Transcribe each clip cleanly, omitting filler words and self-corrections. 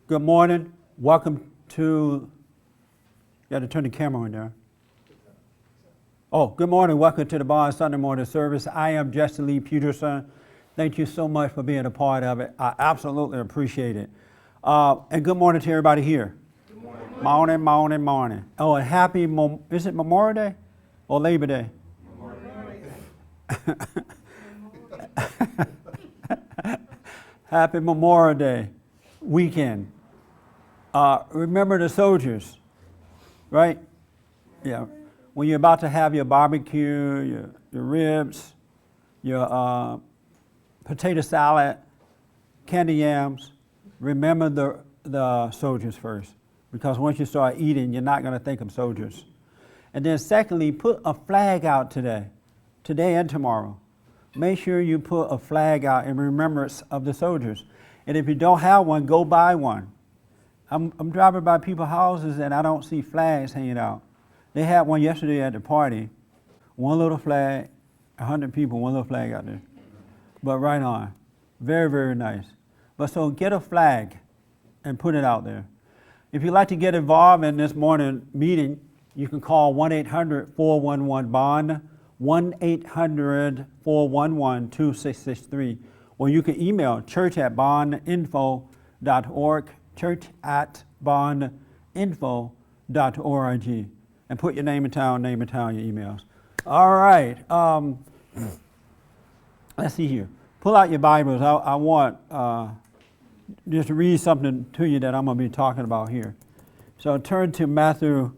Good morning. Welcome to, you got to turn the camera on there. Oh, good morning. Welcome to the Bond Sunday morning service. I am Lee Peterson. Thank you so much for being a part of it. I absolutely appreciate it. And good morning to everybody here. Good morning. Morning. Oh, and happy, is it Memorial Day or Labor Day? Memorial Day. Happy Memorial Day weekend. Remember the soldiers, right? Yeah. When you're about to have your barbecue, your ribs, your potato salad, candy yams, remember the soldiers first. Because once you start eating, you're not going to think of soldiers. And then secondly, put a flag out today and tomorrow. Make sure you put a flag out in remembrance of the soldiers. And if you don't have one, go buy one. I'm driving by people's houses and I don't see flags hanging out. They had one yesterday at the party. One little flag, 100 people, one little flag out there. But right on. Very, very nice. But so get a flag and put it out there. If you'd like to get involved in this morning meeting, you can call 1-800-411-BOND, 1-800-411-2663. Or you can email church@bondinfo.org, church@bondinfo.org, and put your name and town, your emails. All right. Let's see here. Pull out your Bibles. I want just to read something to you that I'm going to be talking about here. So turn to Matthew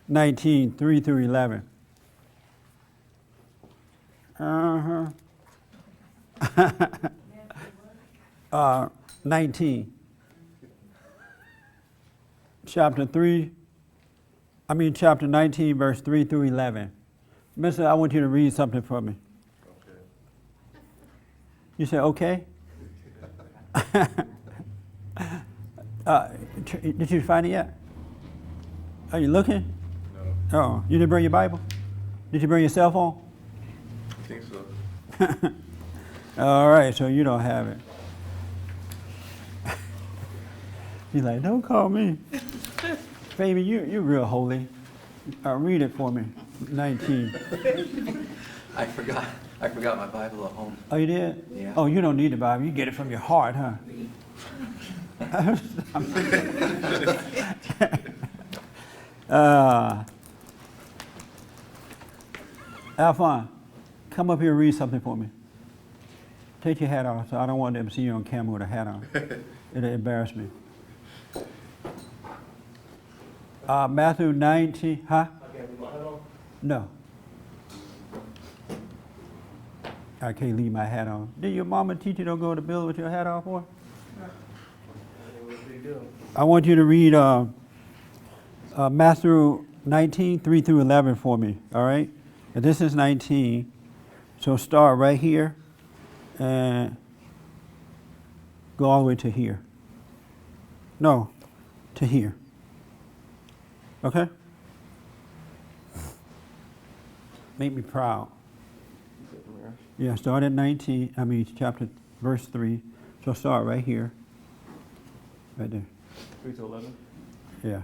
19, 3 through 11. 19. Chapter 19, verse 3 through 11. Mister, I want you to read something for me. Okay. You say, okay? Did you find it yet? Are you looking? No. Oh, you didn't bring your Bible? Did you bring your cell phone? I think so. All right, so you don't have it. He's like, don't call me. Baby, you're real holy. Read it for me. 19. I forgot my Bible at home. Oh, you did? Yeah. Oh, you don't need the Bible. You get it from your heart, huh? Alphon, come up here and read something for me. Take your hat off, so I don't want them to see you on camera with a hat on. It'll embarrass me. Matthew 19, huh? No. I can't leave my hat on. Did your mama teach you don't go to the building with your hat off, boy? I want you to read Matthew 19, 3 through 11 for me, all right? And this is 19, so start right here and go all the way to here. No, to here. Okay? Make me proud. Yeah, start at verse 3. So start right here. Right there. 3 to 11. Yeah.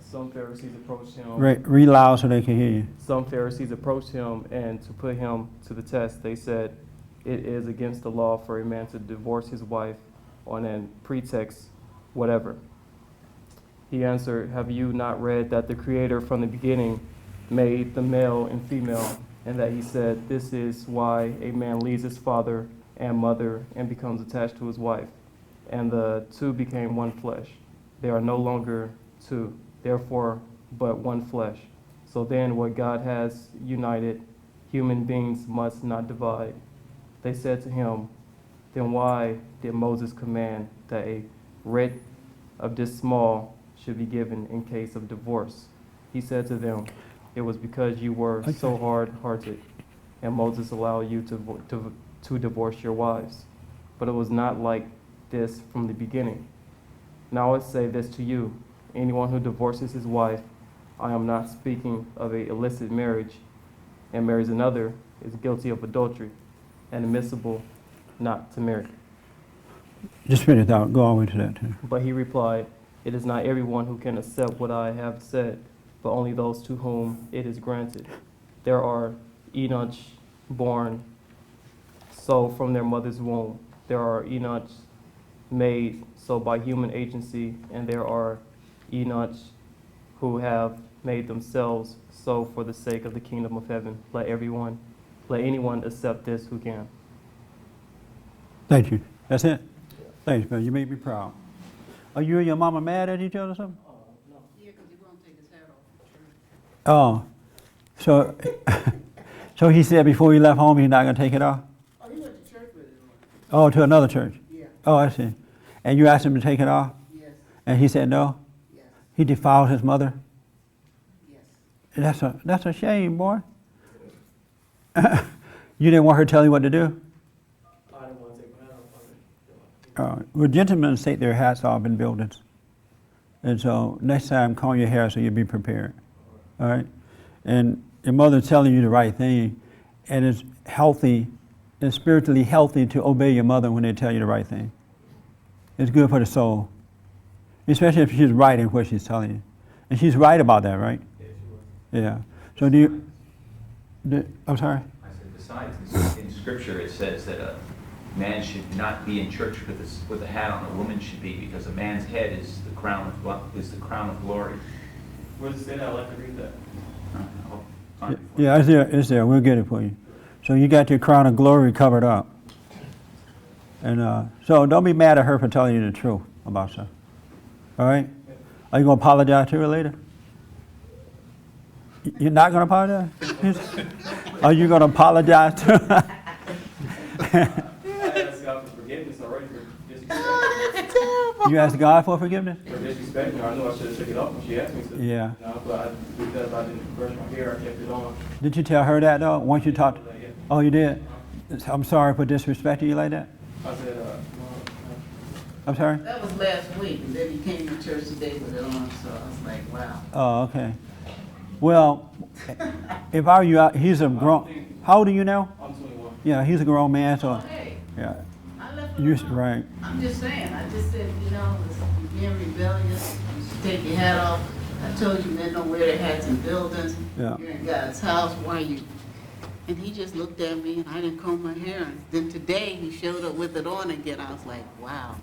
Some Pharisees approached him. Read loud so they can hear you. Some Pharisees approached him, and to put him to the test, they said, "It is against the law for a man to divorce his wife on a pretext, whatever." He answered, "Have you not read that the Creator from the beginning made the male and female, and that he said, 'This is why a man leaves his father and mother and becomes attached to his wife, and the two became one flesh. They are no longer two, therefore but one flesh. So then what God has united, human beings must not divide.' They said to him, 'Then why did Moses command that a writ of this small should be given in case of divorce?' He said to them, 'It was because you were so hard-hearted, and Moses allowed you to divorce your wives. But it was not like this from the beginning. Now I say this to you, anyone who divorces his wife, I am not speaking of an illicit marriage, and marries another, is guilty of adultery, and admissible not to marry.'" Just finish out. Go all the way to that too. But he replied, "It is not everyone who can accept what I have said, but only those to whom it is granted. There are Enoch born so from their mother's womb. There are Enoch made so by human agency, and there are Enoch who have made themselves so for the sake of the kingdom of heaven. Let anyone accept this who can." Thank you. That's it? Thanks, man. You made me proud. Are you and your mama mad at each other or something? Yeah, because he won't take his hat off. Oh. So, so he said before he left home he's not going to take it off? Oh, he went to church with him. Oh, to another church? Yeah. Oh, I see. And you asked him to take it off? Yes. And he said no? Yes. He defiled his mother? Yes. That's a shame, boy. You didn't want her to tell you what to do? I didn't want to take my hat off. Well, gentlemen take their hats off in buildings. And so next time, comb your hair so you'll be prepared. All right? And your mother's telling you the right thing, and it's healthy, it's spiritually healthy to obey your mother when they tell you the right thing. It's good for the soul, especially if she's right in what she's telling you. And she's right about that, right? Yeah, she was. Yeah. So I'm sorry? I said, besides, in Scripture it says that a man should not be in church with a hat on. A woman should be, because a man's head is the crown of glory. Where does it say that? I'd like to read that. I'll find it for you. Yeah, it's there. We'll get it for you. So you got your crown of glory covered up. And so don't be mad at her for telling you the truth about stuff. All right? Are you going to apologize to her later? You're not going to apologize? Are you going to apologize to her? I asked God for forgiveness already for disrespecting You asked God for forgiveness? her. For disrespecting her. I knew I should have took it off when she asked me to. Yeah. No, but because I didn't brush my hair, I kept it on. Did you tell her that though? Once you talked? Yeah. Oh, you did? I'm sorry for disrespecting you like that? I said, I'm sorry? That was last week, and then he came to church today with it on, so I was like, wow. Oh, okay. Well, if I were you, he's a grown, how old are you now? I'm 21. Yeah, he's a grown man, so, Hey, yeah. I left You, him alone. right. I'm just saying, I just said, it's being rebellious, you should take your hat off. I told you men don't wear their hats in buildings. Yeah. You're in God's house, why you? And he just looked at me, and I didn't comb my hair. And then today, he showed up with it on again. I was like, wow,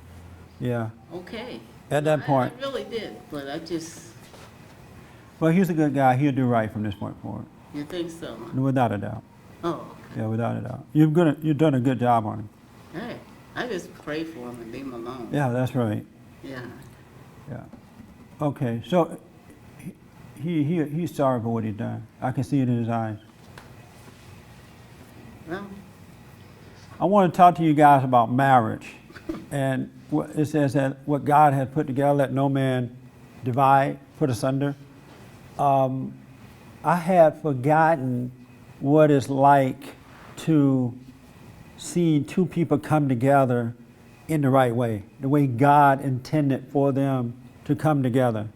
Yeah. okay. At that point. I really did, but I just, Well, he's a good guy. He'll do right from this point forward. you think so? Huh? Without a doubt. Oh, Yeah, without a doubt. You've done a good job on him. hey, I just pray for him and leave him alone. Yeah, that's right. Yeah. Yeah. Okay, so he's sorry for what he's done. I can see it in his eyes. Well, I want to talk to you guys about marriage. And it says that what God has put together, let no man divide, put asunder. I had forgotten what it's like to see two people come together in the right way, the way God intended for them to come together.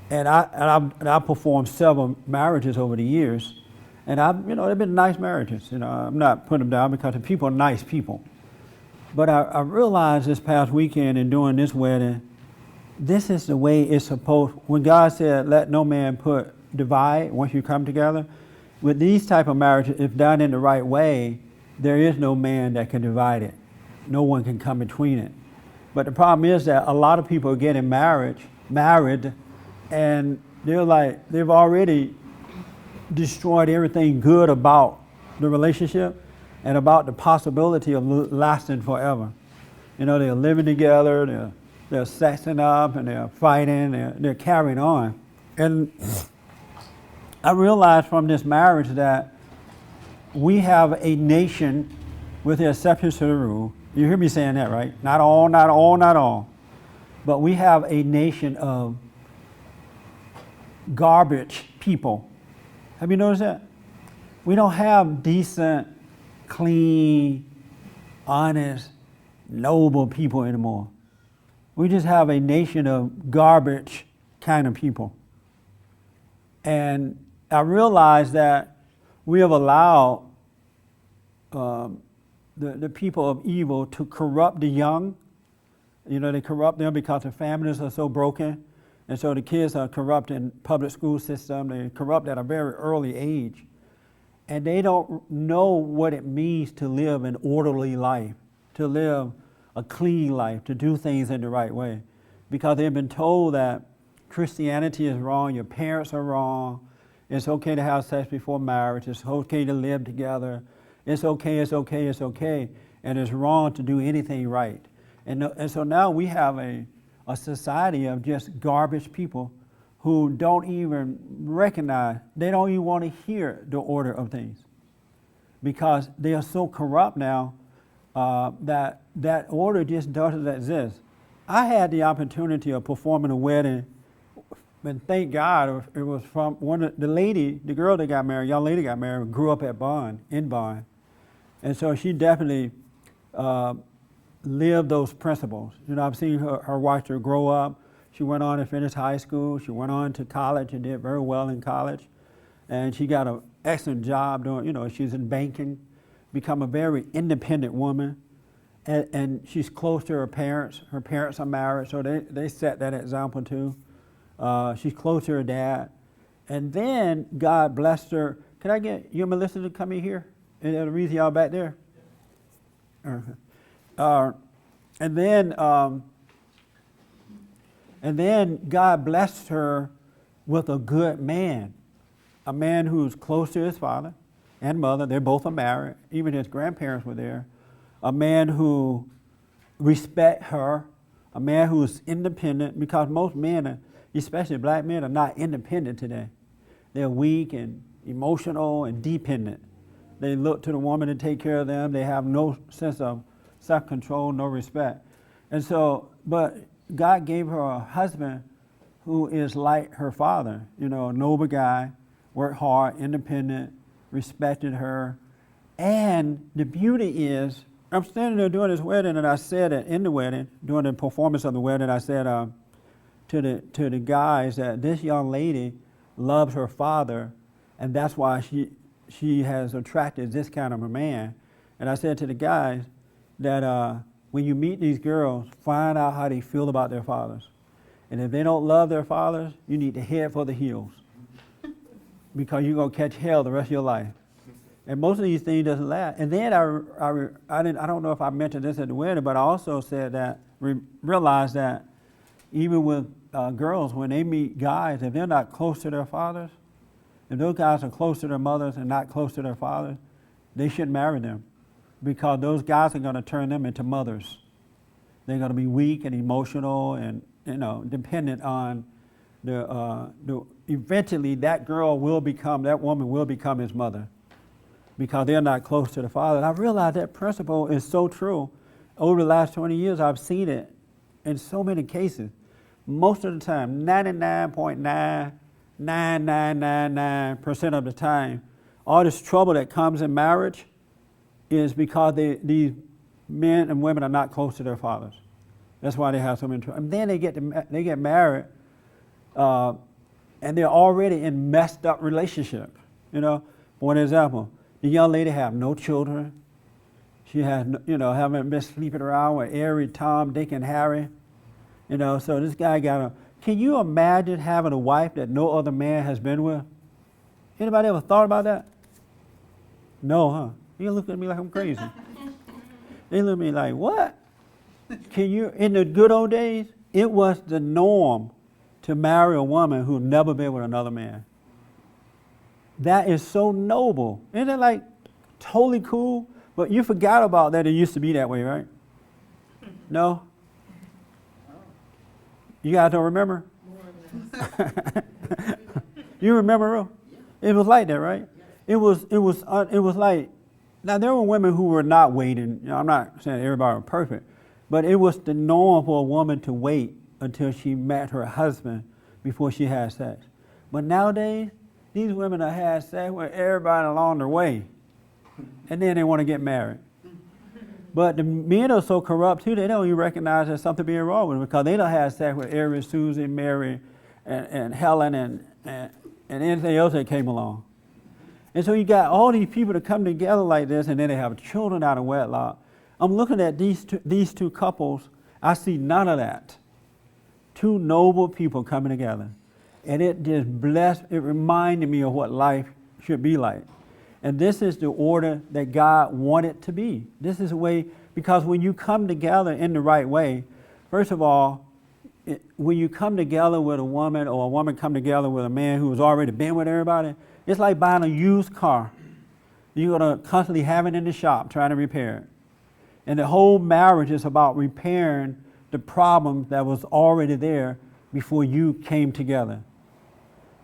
And I performed several marriages over the years, and they've been nice marriages. I'm not putting them down because the people are nice people. But I realized this past weekend in doing this wedding, this is the way it's supposed. When God said, "Let no man divide," once you come together, with these type of marriages, if done in the right way, there is no man that can divide it. No one can come between it. But the problem is that a lot of people are getting married, and they're like, they've already destroyed everything good about the relationship and about the possibility of lasting forever. They're living together, they're sexing up, and they're fighting, they're carrying on. And I realized from this marriage that we have a nation, with the exceptions to the rule. You hear me saying that, right? Not all, not all, not all. But we have a nation of garbage people. Have you noticed that? We don't have decent, clean, honest, noble people anymore. We just have a nation of garbage kind of people. And I realized that we have allowed the people of evil to corrupt the young You know, they corrupt them because the families are so broken. And so the kids are corrupt in public school system. They corrupt at a very early age. And they don't know what it means to live an orderly life, to live a clean life, to do things in the right way. Because they've been told that Christianity is wrong, your parents are wrong, it's okay to have sex before marriage, it's okay to live together, it's okay, it's okay, it's okay, and it's wrong to do anything right. And so now we have a society of just garbage people who don't even recognize, they don't even want to hear the order of things. Because they are so corrupt now that order just doesn't exist. I had the opportunity of performing a wedding, and thank God it was from the girl that got married, young lady got married, grew up in Bond. And so she definitely lived those principles. You know, I've seen her watch her grow up. She went on and finished high school. She went on to college and did very well in college. And she got an excellent job doing, you know, she's in banking, become a very independent woman. And she's close to her parents. Her parents are married, so they set that example too. She's close to her dad. And then God blessed her. Can I get you and Melissa to come in here? And the reason y'all back there? And then God blessed her with a good man, a man who's close to his father and mother. They both are married. Even his grandparents were there. A man who respects her, a man who's independent, because most men, especially black men, are not independent today. They're weak and emotional and dependent. They look to the woman to take care of them. They have no sense of self-control, no respect. And so, but God gave her a husband who is like her father, you know, a noble guy, worked hard, independent, respected her. And the beauty is, I'm standing there doing this wedding, and I said it in the wedding, during the performance of the wedding, I said to the guys that this young lady loves her father, and that's why she has attracted this kind of a man. And I said to the guys that when you meet these girls, find out how they feel about their fathers. And if they don't love their fathers, you need to head for the hills, because you're going to catch hell the rest of your life. And most of these things doesn't last. And then I don't know if I mentioned this at the wedding, but I also said that, realized that even with girls, when they meet guys, if they're not close to their fathers, if those guys are close to their mothers and not close to their fathers, they shouldn't marry them, because those guys are going to turn them into mothers. They're going to be weak and emotional and, you know, dependent on eventually that woman will become his mother, because they're not close to the father. And I realized that principle is so true. Over the last 20 years, I've seen it in so many cases. Most of the time, 99.99999% of the time, all this trouble that comes in marriage is because these men and women are not close to their fathers. That's why they have so many trouble. And then they get married, and they're already in messed up relationship. You know, for an example, the young lady have no children. She has, haven't been sleeping around with every Tom, Dick, and Harry. You know, so this guy can you imagine having a wife that no other man has been with? Anybody ever thought about that? No, huh? You look at me like I'm crazy. They look at me like, what? In the good old days, it was the norm to marry a woman who'd never been with another man. That is so noble. Isn't it like totally cool? But you forgot about that. It used to be that way, right? No? You guys don't remember? You remember, Ro? It was like that, right? It was like, now there were women who were not waiting. You know, I'm not saying everybody was perfect, but it was the norm for a woman to wait until she met her husband before she had sex. But nowadays, these women have had sex with everybody along the way, and then they want to get married. But the men are so corrupt too, they don't even recognize there's something being wrong with them, because they don't have sex with every Susie, Mary, and Helen, and anything else that came along. And so you got all these people to come together like this, and then they have children out of wedlock. I'm looking at these two couples, I see none of that. Two noble people coming together. And it just blessed, it reminded me of what life should be like. And this is the order that God wanted to be. This is the way, because when you come together in the right way, first of all, when you come together with a woman or a woman come together with a man who has already been with everybody, it's like buying a used car. You're going to constantly have it in the shop trying to repair it. And the whole marriage is about repairing the problem that was already there before you came together.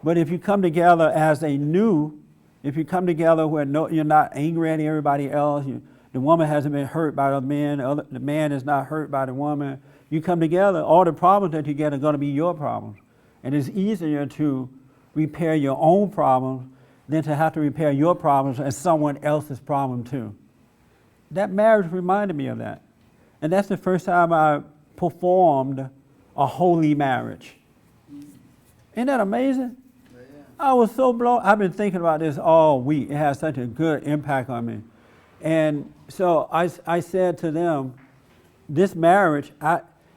But if you come together as a new, if you come together where you're not angry at everybody else, the woman hasn't been hurt by the man, the man is not hurt by the woman, you come together, all the problems that you get are going to be your problems. And it's easier to repair your own problems than to have to repair your problems as someone else's problem too. That marriage reminded me of that. And that's the first time I performed a holy marriage. Isn't that amazing? I was so blown. I've been thinking about this all week. It has such a good impact on me. And so I said to them, this marriage,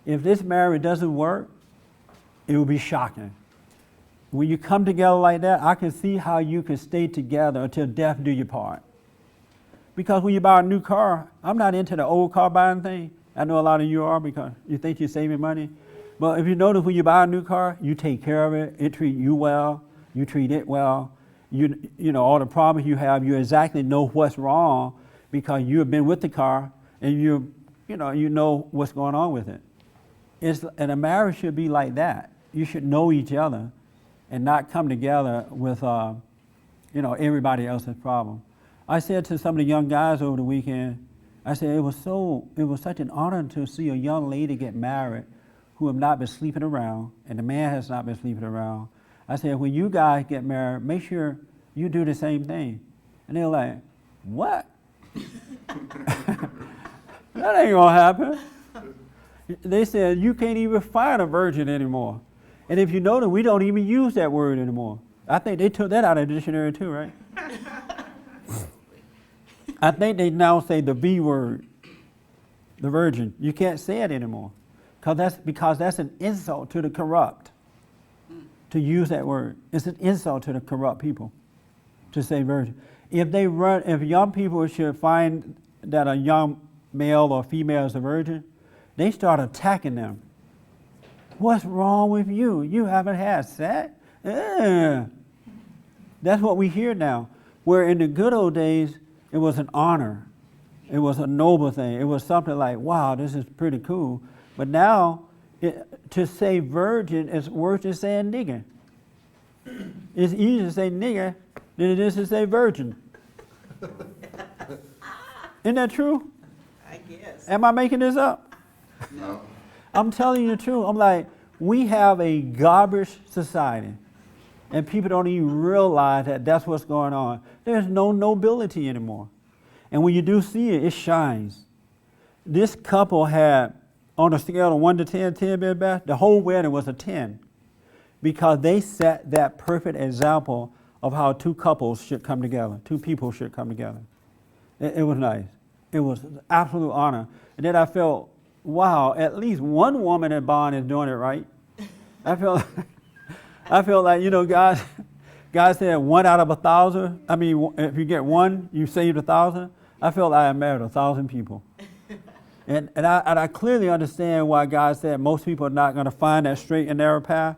if this marriage doesn't work, it will be shocking. When you come together like that, I can see how you can stay together until death do you part. Because when you buy a new car, I'm not into the old car buying thing. I know a lot of you are because you think you're saving money. But if you notice when you buy a new car, you take care of it, it treats you well, you treat it well. You know, all the problems you have, you exactly know what's wrong because you have been with the car and you know what's going on with it. And a marriage should be like that. You should know each other and not come together with everybody else's problem. I said to some of the young guys over the weekend, I said it was such an honor to see a young lady get married who have not been sleeping around, and the man has not been sleeping around. I said, when you guys get married, make sure you do the same thing. And they're like, what? That ain't gonna happen. They said, you can't even find a virgin anymore. And if you notice, we don't even use that word anymore. I think they took that out of the dictionary too, right? I think they now say the V word, the virgin. You can't say it anymore. Because that's an insult to the corrupt. To use that word. It's an insult to the corrupt people to say virgin. If young people should find that a young male or female is a virgin, they start attacking them. What's wrong with you? You haven't had sex? That's what we hear now. Where in the good old days, it was an honor. It was a noble thing. It was something like, wow, this is pretty cool. But now, to say virgin is worse than saying nigger. It's easier to say nigger than it is to say virgin. Isn't that true? I guess. Am I making this up? No. I'm telling you the truth. I'm like, we have a garbage society. And people don't even realize that that's what's going on. There's no nobility anymore. And when you do see it, it shines. This couple had, on a scale of 1 to 10, 10 being best, the whole wedding was a 10. Because they set that perfect example of how two couples should come together, two people should come together. It was nice. It was an absolute honor. And then I felt, wow, at least one woman at Bond is doing it right. I felt like, God said 1 out of 1,000. I mean, if you get one, you saved 1,000. I felt like I married 1,000 people. And I clearly understand why God said most people are not going to find that straight and narrow path.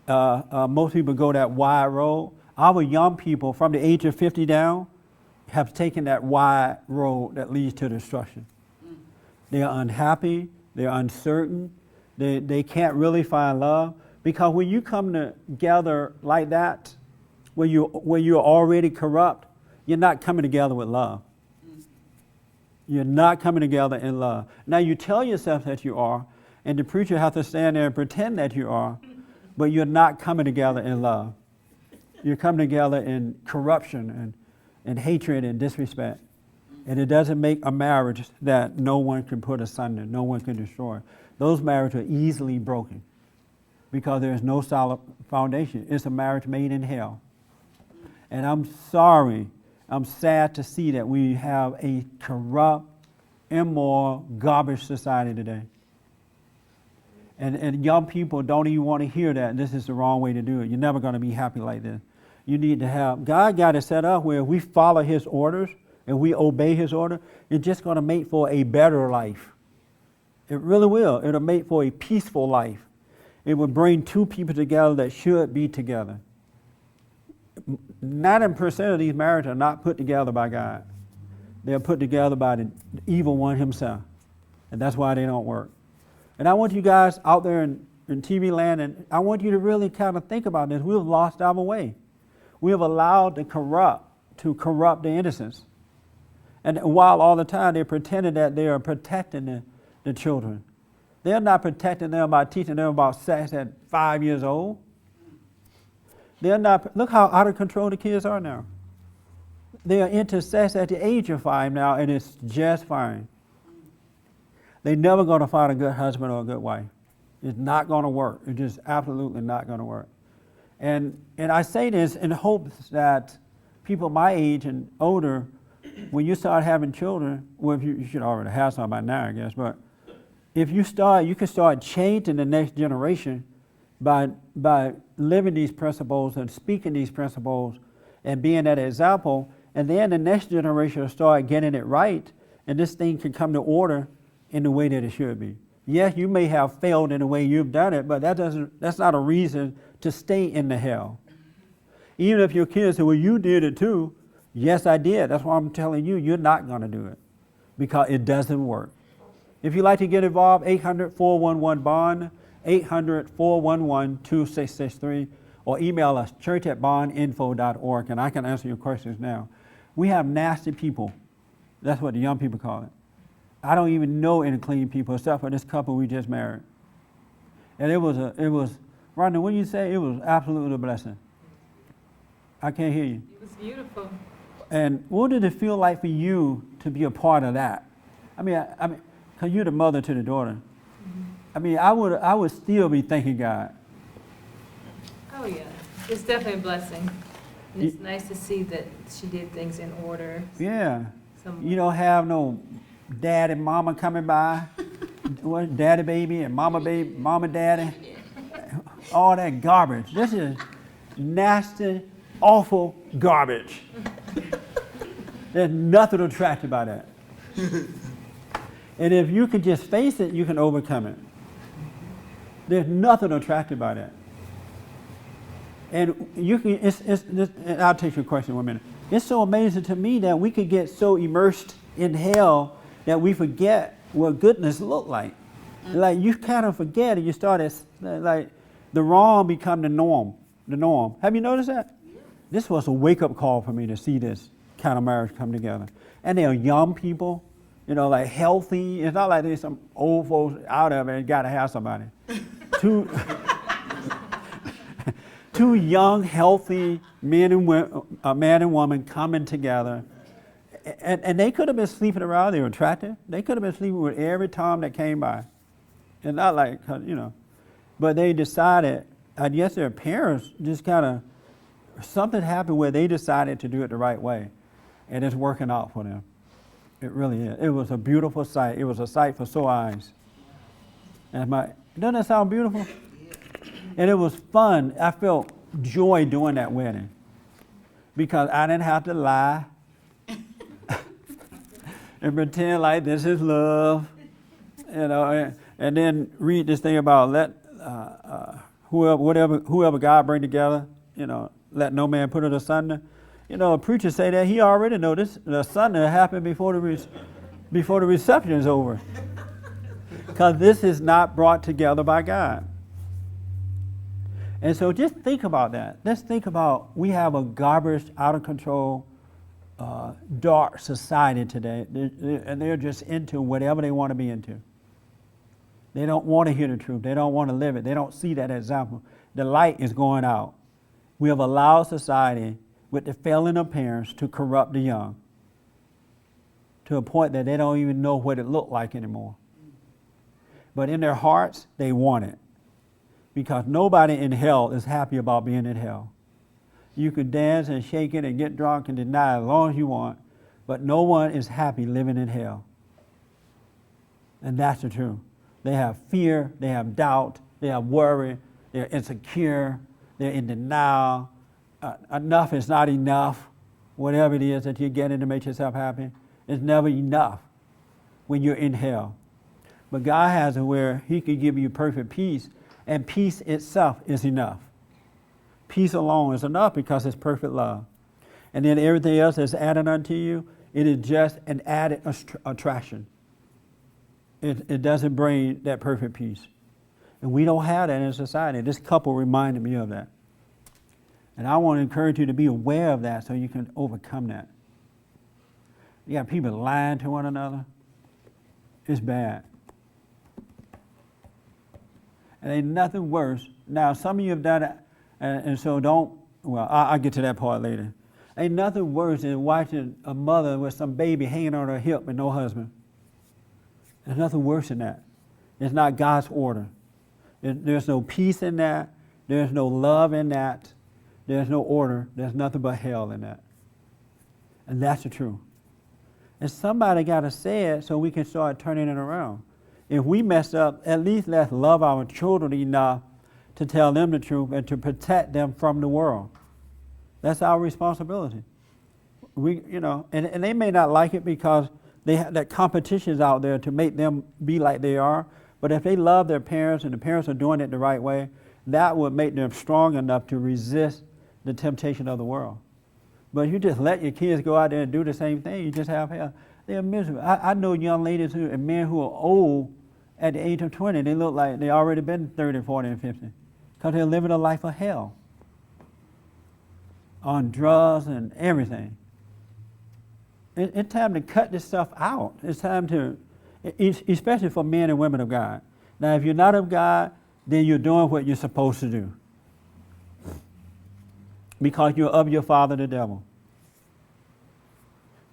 Most people go that wide road. Our young people from the age of 50 down have taken that wide road that leads to destruction. They are unhappy. They're uncertain. They can't really find love. Because when you come together like that, where you're already corrupt, you're not coming together with love. You're not coming together in love. Now you tell yourself that you are, and the preacher has to stand there and pretend that you are, but you're not coming together in love. You're coming together in corruption and hatred and disrespect. And it doesn't make a marriage that no one can put asunder, no one can destroy. Those marriages are easily broken because there's no solid foundation. It's a marriage made in hell. And I'm sad to see that we have a corrupt, immoral, garbage society today. And young people don't even want to hear that. This is the wrong way to do it. You're never going to be happy like this. You need to have, God got it set up where if we follow His orders and we obey His order, it's just going to make for a better life. It really will. It'll make for a peaceful life. It will bring two people together that should be together. 90% of these marriages are not put together by God. They're put together by the evil one himself. And that's why they don't work. And I want you guys out there in TV land, and I want you to really kind of think about this. We've lost our way. We have allowed the corrupt to corrupt the innocents. And while all the time they're pretending that they are protecting the children. They're not protecting them by teaching them about sex at 5 years old. They're not, look how out of control the kids are now. They are into sex at the age of 5 now, and it's just fine. They're never going to find a good husband or a good wife. It's not going to work. It's just absolutely not going to work. And I say this in hopes that people my age and older, when you start having children, well, if you should already have some by now, I guess, but if you can start changing the next generation by living these principles and speaking these principles and being that example, and then the next generation will start getting it right, and this thing can come to order in the way that it should be. Yes, you may have failed in the way you've done it, but that's not a reason to stay in the hell. Even if your kids say, well, you did it too. Yes, I did. That's why I'm telling you, you're not going to do it because it doesn't work. If you'd like to get involved, 800-411-BOND, 800-411-2663, or email us, church@bondinfo.org, and I can answer your questions now. We have nasty people. That's what the young people call it. I don't even know any clean people except for this couple we just married. And it was, Rhonda, what do you say? It was absolutely a blessing. I can't hear you. It was beautiful. And what did it feel like for you to be a part of that? I mean, because you're the mother to the daughter. Mm-hmm. I mean, I would still be thanking God. Oh, yeah. It's definitely a blessing. And it's nice to see that she did things in order. Yeah. Some- You don't have no dad and mama coming by. What, daddy baby and mama baby, mama daddy. All that garbage. This is nasty, awful garbage. There's nothing attractive about that. And if you can just face it, you can overcome it. There's nothing attractive about that. And you can, and I'll take your question in 1 minute. It's so amazing to me that we could get so immersed in hell that we forget what goodness looked like. Like you kind of forget and you start like the wrong become the norm. Have you noticed that? This was a wake-up call for me to see this kind of marriage come together. And they're young people, like healthy. It's not like there's some old folks out of it and got to have somebody. Two young, healthy man and woman coming together. And they could have been sleeping around. They were attractive. They could have been sleeping with every Tom that came by. And not like, but they decided, I guess their parents just kind of, something happened where they decided to do it the right way. And it's working out for them. It really is. It was a beautiful sight. It was a sight for sore eyes. And doesn't that sound beautiful? And it was fun. I felt joy doing that wedding because I didn't have to lie and pretend like this is love, and then read this thing about let whoever God bring together, let no man put it asunder. A preacher say that he already know this. The asunder happened before the reception is over, because this is not brought together by God. And so just think about that. Let's think about we have a garbage, out of control, dark society today, and they're just into whatever they want to be into. They don't want to hear the truth. They don't want to live it. They don't see that example. The light is going out. We have allowed society, with the failing of parents, to corrupt the young to a point that they don't even know what it looked like anymore. But in their hearts, they want it. Because nobody in hell is happy about being in hell. You can dance and shake it and get drunk and deny as long as you want, but no one is happy living in hell. And that's the truth. They have fear, they have doubt, they have worry, they're insecure, they're in denial. Enough is not enough. Whatever it is that you're getting to make yourself happy, it's never enough when you're in hell. But God has it where He can give you perfect peace, and peace itself is enough. Peace alone is enough because it's perfect love. And then everything else that's added unto you, it is just an added attraction. It doesn't bring that perfect peace. And we don't have that in society. This couple reminded me of that. And I want to encourage you to be aware of that so you can overcome that. You got people lying to one another. It's bad. And ain't nothing worse. Now, some of you have done it, and so don't, well, I'll get to that part later. Ain't nothing worse than watching a mother with some baby hanging on her hip and no husband. There's nothing worse than that. It's not God's order. There's no peace in that. There's no love in that. There's no order. There's nothing but hell in that. And that's the truth. And somebody got to say it so we can start turning it around. If we mess up, at least let's love our children enough to tell them the truth and to protect them from the world. That's our responsibility. And they may not like it because they have that competition's out there to make them be like they are. But if they love their parents and the parents are doing it the right way, that would make them strong enough to resist the temptation of the world. But if you just let your kids go out there and do the same thing, you just have hell. They're miserable. I know young ladies and men who are old at the age of 20, they look like they already been 30, 40, and 50 because they're living a life of hell on drugs and everything. It's time to cut this stuff out. It's time to, especially for men and women of God. Now, if you're not of God, then you're doing what you're supposed to do because you're of your father, the devil.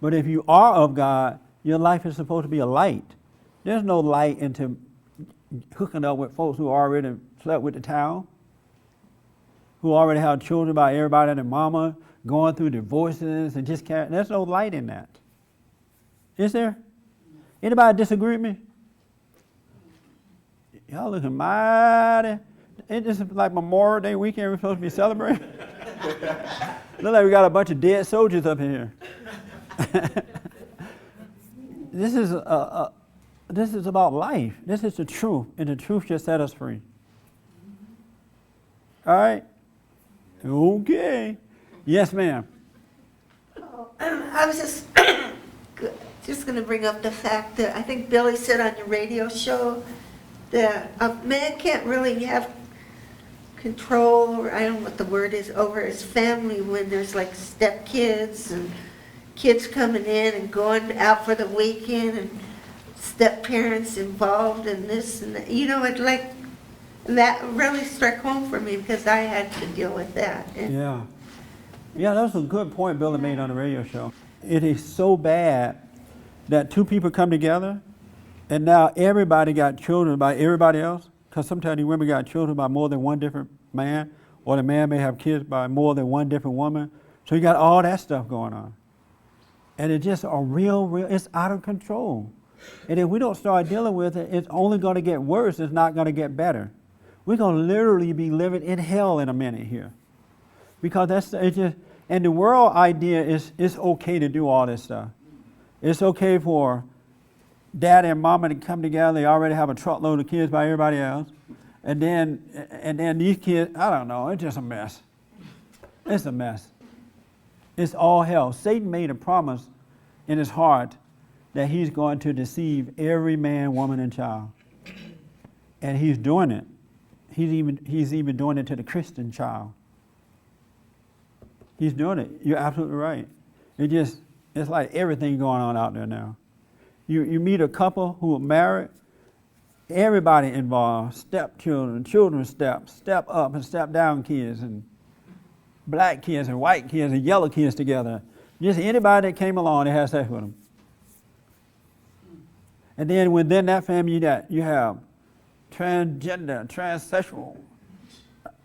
But if you are of God, your life is supposed to be a light. There's no light into hooking up with folks who already slept with the town, who already have children by everybody and their mama, going through divorces and just can't. There's no light in that. Is there? Anybody disagree with me? Y'all looking mighty. It's like Memorial Day weekend we're supposed to be celebrating. Look like we got a bunch of dead soldiers up in here. This is about life. This is the truth, and the truth should set us free. All right? Okay. Yes, ma'am. I was just going to bring up the fact that I think Billy said on your radio show that a man can't really have control, or I don't know what the word is, over his family when there's like stepkids and kids coming in and going out for the weekend and step-parents involved in this and that. You know, it like, that really struck home for me because I had to deal with that. Yeah, that was a good point Billy made on the radio show. It is so bad that two people come together and now everybody got children by everybody else, because sometimes the women got children by more than one different man, or the man may have kids by more than one different woman. So you got all that stuff going on. And it's just it's out of control. And if we don't start dealing with it, it's only going to get worse. It's not going to get better. We're going to literally be living in hell in a minute here. Because and the world idea is it's okay to do all this stuff. It's okay for dad and mama to come together. They already have a truckload of kids by everybody else. And then these kids, I don't know, it's just a mess. It's a mess. It's all hell. Satan made a promise in his heart that he's going to deceive every man, woman, and child. And he's doing it. He's even doing it to the Christian child. He's doing it. You're absolutely right. It's like everything going on out there now. You meet a couple who are married, everybody involved, stepchildren, children step up and step down kids, and black kids and white kids and yellow kids together. Just anybody that came along, they had sex with them. And then within that family, you have transgender, transsexual.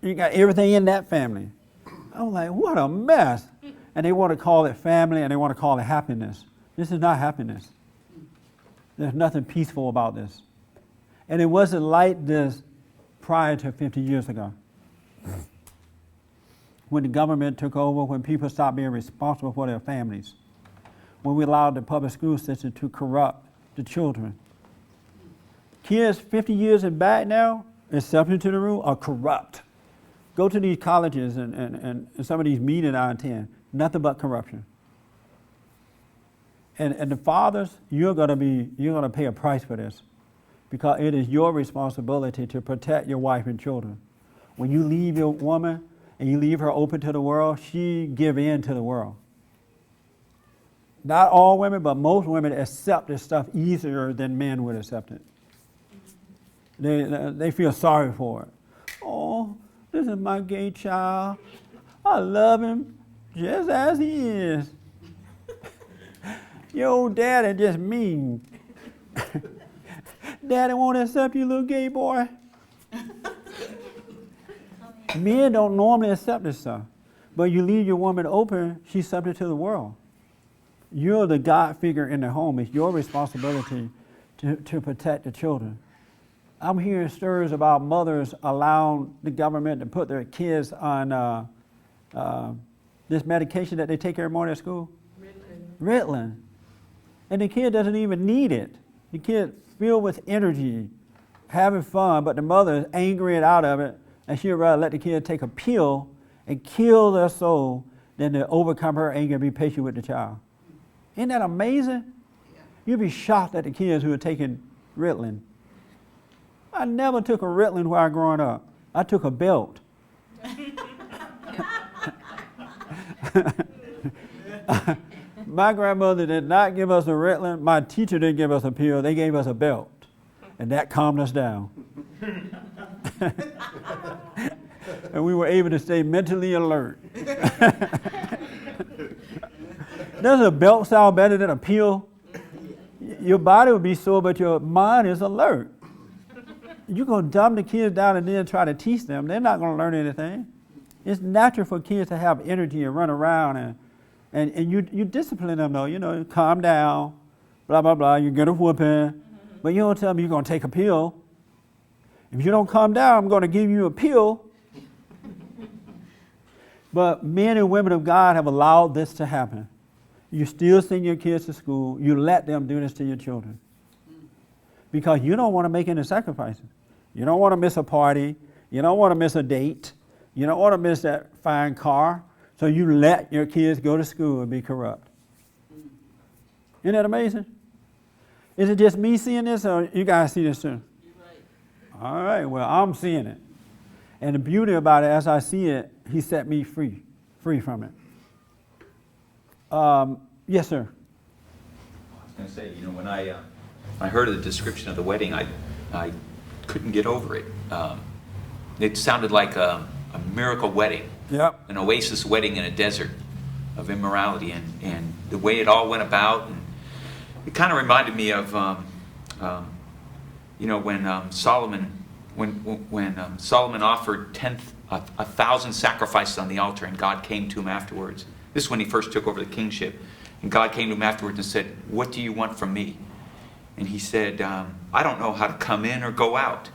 You got everything in that family. I'm like, what a mess. And they want to call it family and they want to call it happiness. This is not happiness. There's nothing peaceful about this. And it wasn't like this prior to 50 years ago. When the government took over, when people stopped being responsible for their families, when we allowed the public school system to corrupt the children. Kids 50 years and back now, exception to the rule, are corrupt. Go to these colleges and some of these meetings I attend, nothing but corruption. And the fathers, you're gonna pay a price for this, because it is your responsibility to protect your wife and children. When you leave your woman and you leave her open to the world, she give in to the world. Not all women, but most women accept this stuff easier than men would accept it. They feel sorry for it. Oh, this is my gay child. I love him just as he is. Your old daddy just mean. Daddy won't accept you, little gay boy. Men don't normally accept this stuff. But you leave your woman open, she's subject to the world. You're the God figure in the home. It's your responsibility to protect the children. I'm hearing stories about mothers allowing the government to put their kids on this medication that they take every morning at school. Ritalin. And the kid doesn't even need it. The kid filled with energy, having fun, but the mother is angry and out of it, and she'd rather let the kid take a pill and kill their soul than to overcome her anger and be patient with the child. Isn't that amazing? You'd be shocked at the kids who are taking Ritalin. I never took a Ritalin while growing up. I took a belt. My grandmother did not give us a Ritalin. My teacher didn't give us a pill. They gave us a belt. And that calmed us down. And we were able to stay mentally alert. Does a belt sound better than a pill? Your body would be sore, but your mind is alert. You're going to dumb the kids down and then try to teach them. They're not going to learn anything. It's natural for kids to have energy and run around, and you discipline them, though. You know, calm down, blah, blah, blah. You get a whooping. But you don't tell them you're going to take a pill. If you don't calm down, I'm going to give you a pill. But men and women of God have allowed this to happen. You still send your kids to school. You let them do this to your children. Because you don't want to make any sacrifices. You don't want to miss a party. You don't want to miss a date. You don't want to miss that fine car. So you let your kids go to school and be corrupt. Isn't that amazing? Is it just me seeing this, or you guys see this too? You're right. All right, well, I'm seeing it. And the beauty about it, as I see it, he set me free from it. Yes, sir. I was going to say, you know, when I heard of the description of the wedding, I couldn't get over it. It sounded like a miracle wedding. Yep. An oasis wedding in a desert of immorality, and the way it all went about. And it kind of reminded me of, you know, when Solomon offered 1,000 sacrifices on the altar, and God came to him afterwards. This is when he first took over the kingship. And God came to him afterwards and said, "What do you want from me?" And he said, "I don't know how to come in or go out.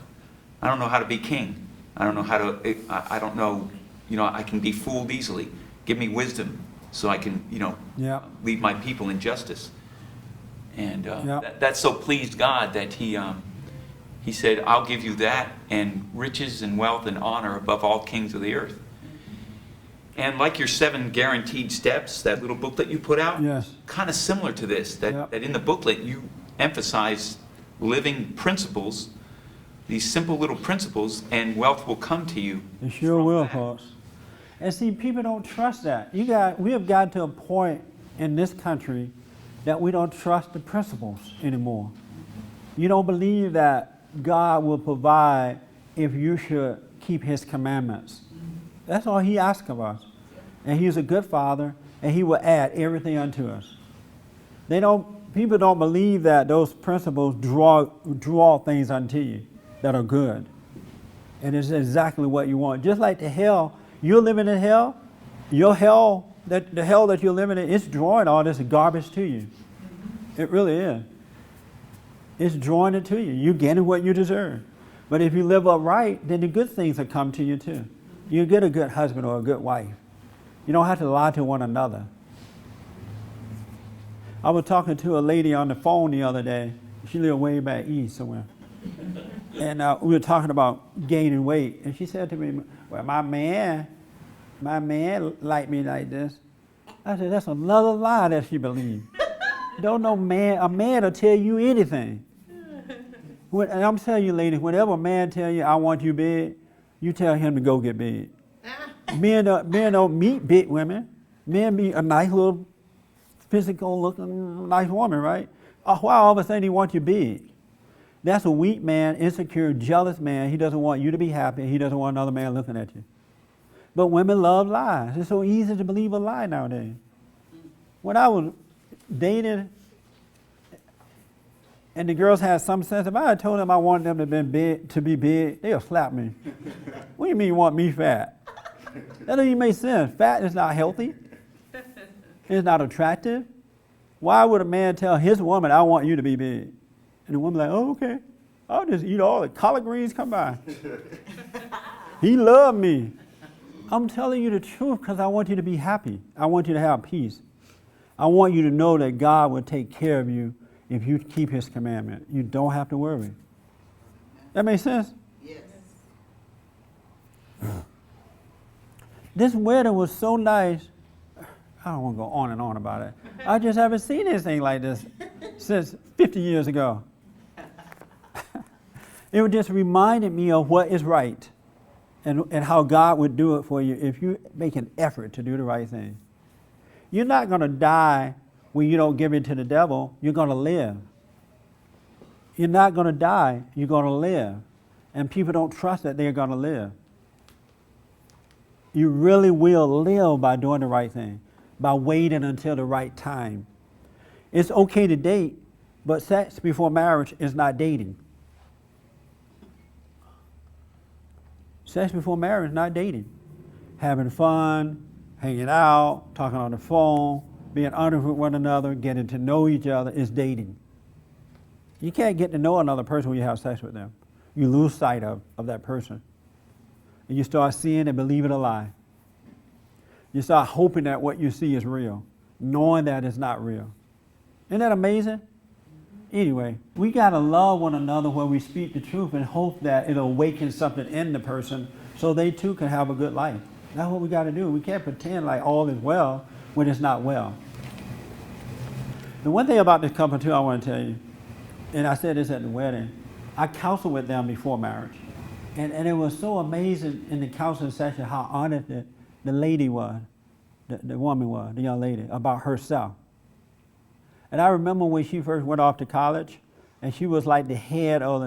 I don't know how to be king. I don't know how to, I don't know, you know, I can be fooled easily. Give me wisdom so I can, you know, lead my people in justice." And that so pleased God that he said, "I'll give you that and riches and wealth and honor above all kings of the earth." And like your 7 guaranteed steps, that little booklet you put out, yes, kind of similar to this, that in the booklet you emphasize living principles, these simple little principles, and wealth will come to you. It sure will, folks. And see, people don't trust that. We have gotten to a point in this country that we don't trust the principles anymore. You don't believe that God will provide if you should keep his commandments. That's all he asks of us. And he's a good father, and he will add everything unto us. People don't believe that those principles draw things unto you that are good. And it's exactly what you want. Just like the hell, you're living in hell, the hell that you're living in, it's drawing all this garbage to you. It really is. It's drawing it to you. You're getting what you deserve. But if you live upright, then the good things will come to you too. You get a good husband or a good wife. You don't have to lie to one another. I was talking to a lady on the phone the other day. She lived way back east somewhere. And we were talking about gaining weight. And she said to me, well, my man liked me like this. I said, that's another lie that she believed. Don't know a man will tell you anything. And I'm telling you, ladies, whenever a man tell you, I want you big, you tell him to go get big. Men don't meet big women. Men meet a nice little, physical looking, nice woman, right? Why all of a sudden he wants you big? That's a weak man, insecure, jealous man. He doesn't want you to be happy. He doesn't want another man looking at you. But women love lies. It's so easy to believe a lie nowadays. When I was dating, and the girls had some sense, if I had told them I wanted them to be big, they'll slap me. What do you mean you want me fat? That doesn't even make sense. Fat is not healthy. It's not attractive. Why would a man tell his woman, I want you to be big? And the woman's like, oh, okay. I'll just eat all the collard greens come by. He loved me. I'm telling you the truth because I want you to be happy. I want you to have peace. I want you to know that God will take care of you if you keep his commandment. You don't have to worry. That makes sense? Yes. This wedding was so nice. I don't want to go on and on about it. I just haven't seen anything like this since 50 years ago. It just reminded me of what is right and how God would do it for you if you make an effort to do the right thing. You're not going to die when you don't give in to the devil. You're going to live. You're not going to die. You're going to live. And people don't trust that they're going to live. You really will live by doing the right thing, by waiting until the right time. It's okay to date, but sex before marriage is not dating. Sex before marriage is not dating. Having fun, hanging out, talking on the phone, being honest with one another, getting to know each other is dating. You can't get to know another person when you have sex with them. You lose sight of that person. And you start seeing and believing a lie. You start hoping that what you see is real, knowing that it's not real. Isn't that amazing? Anyway, we got to love one another when we speak the truth and hope that it'll awaken something in the person so they too can have a good life. That's what we got to do. We can't pretend like all is well when it's not well. The one thing about this couple too I want to tell you, and I said this at the wedding, I counseled with them before marriage. And it was so amazing in the counseling session how honest the lady was, the woman was, the young lady, about herself. And I remember when she first went off to college, and she was like the head of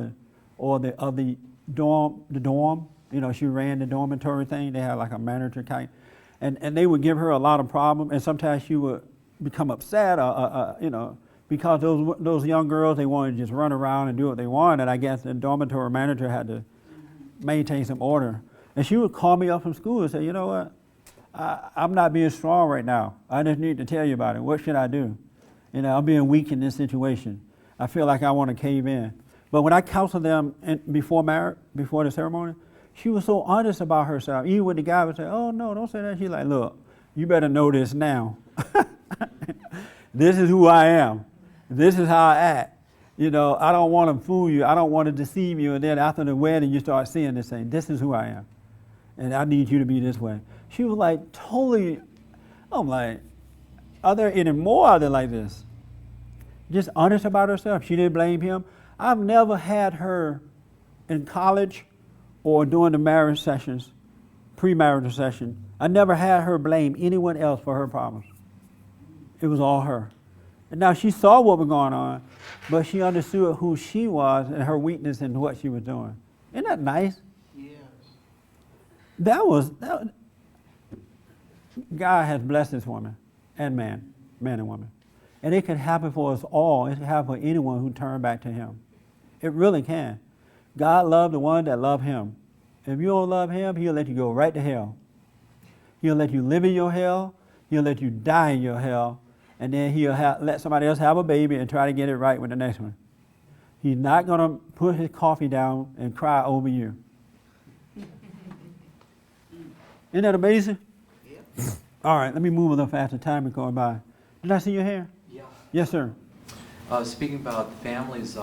the dorm. You know, she ran the dormitory thing. They had like a manager kind, and they would give her a lot of problems. And sometimes she would become upset, you know, because those young girls, they wanted to just run around and do what they wanted. And I guess the dormitory manager had to maintain some order. And she would call me up from school and say, you know what, I'm not being strong right now. I just need to tell you about it. What should I do? You know, I'm being weak in this situation. I feel like I want to cave in. But when I counseled them before the ceremony, she was so honest about herself. Even when the guy would say, oh no, don't say that. She's like, look, you better know this now. This is who I am. This is how I act. You know, I don't want to fool you. I don't want to deceive you. And then after the wedding, you start seeing this thing. This is who I am. And I need you to be this way. She was like totally, I'm like, are there any more out there like this? Just honest about herself. She didn't blame him. I've never had her in college or during the marriage sessions, pre-marital session. I never had her blame anyone else for her problems. It was all her. And now she saw what was going on, but she understood who she was and her weakness and what she was doing. Isn't that nice? Yes. God has blessed this woman and man and woman. And it can happen for us all. It can happen for anyone who turn back to him. It really can. God loved the one that loved him. If you don't love him, he'll let you go right to hell. He'll let you live in your hell. He'll let you die in your hell. And then he'll let somebody else have a baby and try to get it right with the next one. He's not going to put his coffee down and cry over you. Isn't that amazing? Yep. All right, let me move a little faster. Time is going by. Did I see your hair? Yeah. Yes, sir. Speaking about families,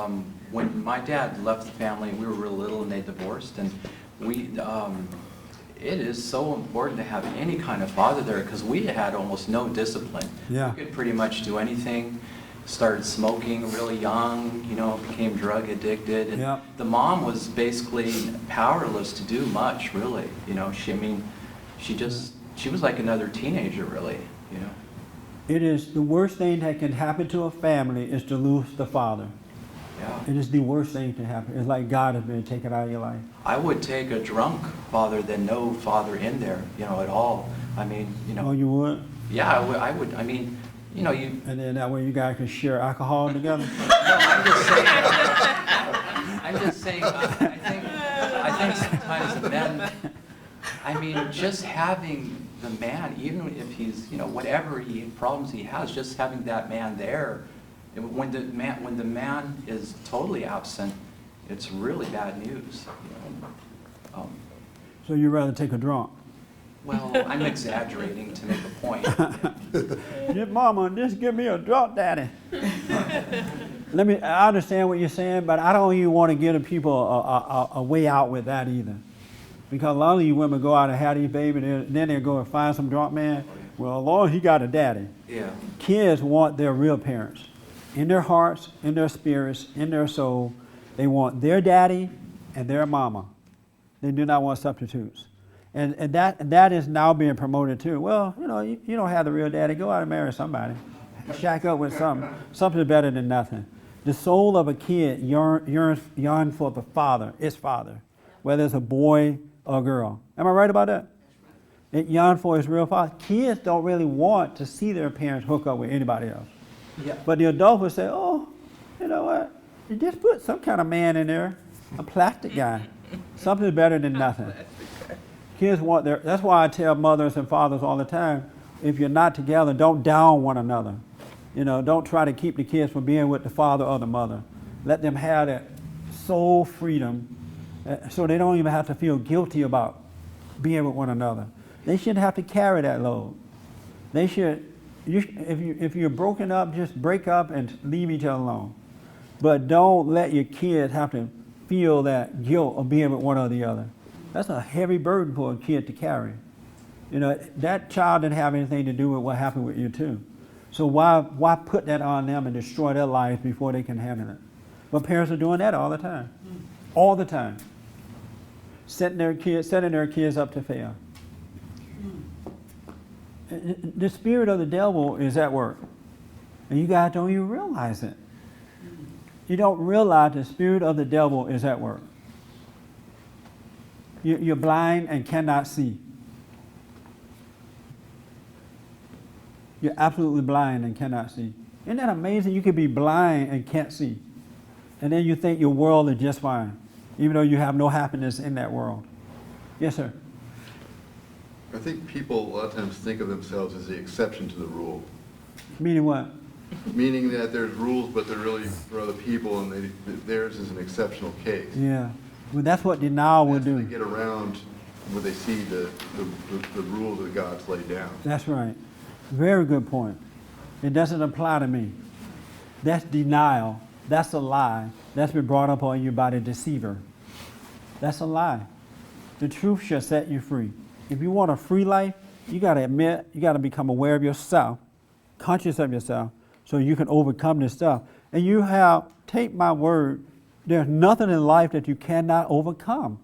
when my dad left the family, we were real little and they divorced, and it is so important to have any kind of father there because we had almost no discipline. Yeah. We could pretty much do anything. Started smoking really young, became drug addicted. And Yeah. the mom was basically powerless to do much, really. She was like another teenager, really. It is the worst thing that can happen to a family is to lose the father. Yeah. It is the worst thing to happen. It's like God has been taken out of your life. I would take a drunk father than no father in there, at all. I mean, Oh, you would? yeah, I would. I mean, you. And then that way you guys can share alcohol together? No, I'm just saying. I'm just saying. I think sometimes the men. I mean, just having the man, even if he's, whatever problems he has, just having that man there. When the man is totally absent, it's really bad news. So you'd rather take a drunk? Well, I'm exaggerating to make a point. Your mama, just give me a drunk daddy. I understand what you're saying, but I don't even want to give the people a way out with that either. Because a lot of you women go out and have these babies, and then they go and find some drunk man. Well, Lord, he got a daddy. Yeah. Kids want their real parents. In their hearts, in their spirits, in their soul, they want their daddy and their mama. They do not want substitutes. And that is now being promoted too. Well, you don't have the real daddy. Go out and marry somebody. Shack up with something better than nothing. The soul of a kid yearns for the father, its father, whether it's a boy or a girl. Am I right about that? It yearns for its real father. Kids don't really want to see their parents hook up with anybody else. Yeah. But the adult will say, oh, you know what? You just put some kind of man in there, a plastic guy. Something better than nothing. Kids want that's why I tell mothers and fathers all the time, if you're not together, don't down one another. Don't try to keep the kids from being with the father or the mother. Let them have that soul freedom so they don't even have to feel guilty about being with one another. They shouldn't have to carry that load. They should, if you're broken up, just break up and leave each other alone. But don't let your kids have to feel that guilt of being with one or the other. That's a heavy burden for a kid to carry. That child didn't have anything to do with what happened with you too. So why put that on them and destroy their lives before they can handle it? But parents are doing that all the time. All the time. Setting their kids up to fail. The spirit of the devil is at work. And you guys don't even realize it. You don't realize the spirit of the devil is at work. You're blind and cannot see. You're absolutely blind and cannot see. Isn't that amazing? You could be blind and can't see. And then you think your world is just fine, even though you have no happiness in that world. Yes, sir. I think people a lot of times think of themselves as the exception to the rule. Meaning what? Meaning that there's rules, but they're really for other people, and theirs is an exceptional case. Yeah. Well, that's what denial will That's when do. they get around when they see the rules that God's laid down. That's right. Very good point. It doesn't apply to me. That's denial. That's a lie. That's been brought up on you by the deceiver. That's a lie. The truth shall set you free. If you want a free life, you got to admit, you got to become aware of yourself, conscious of yourself, so you can overcome this stuff. And you have, take my word, there's nothing in life that you cannot overcome.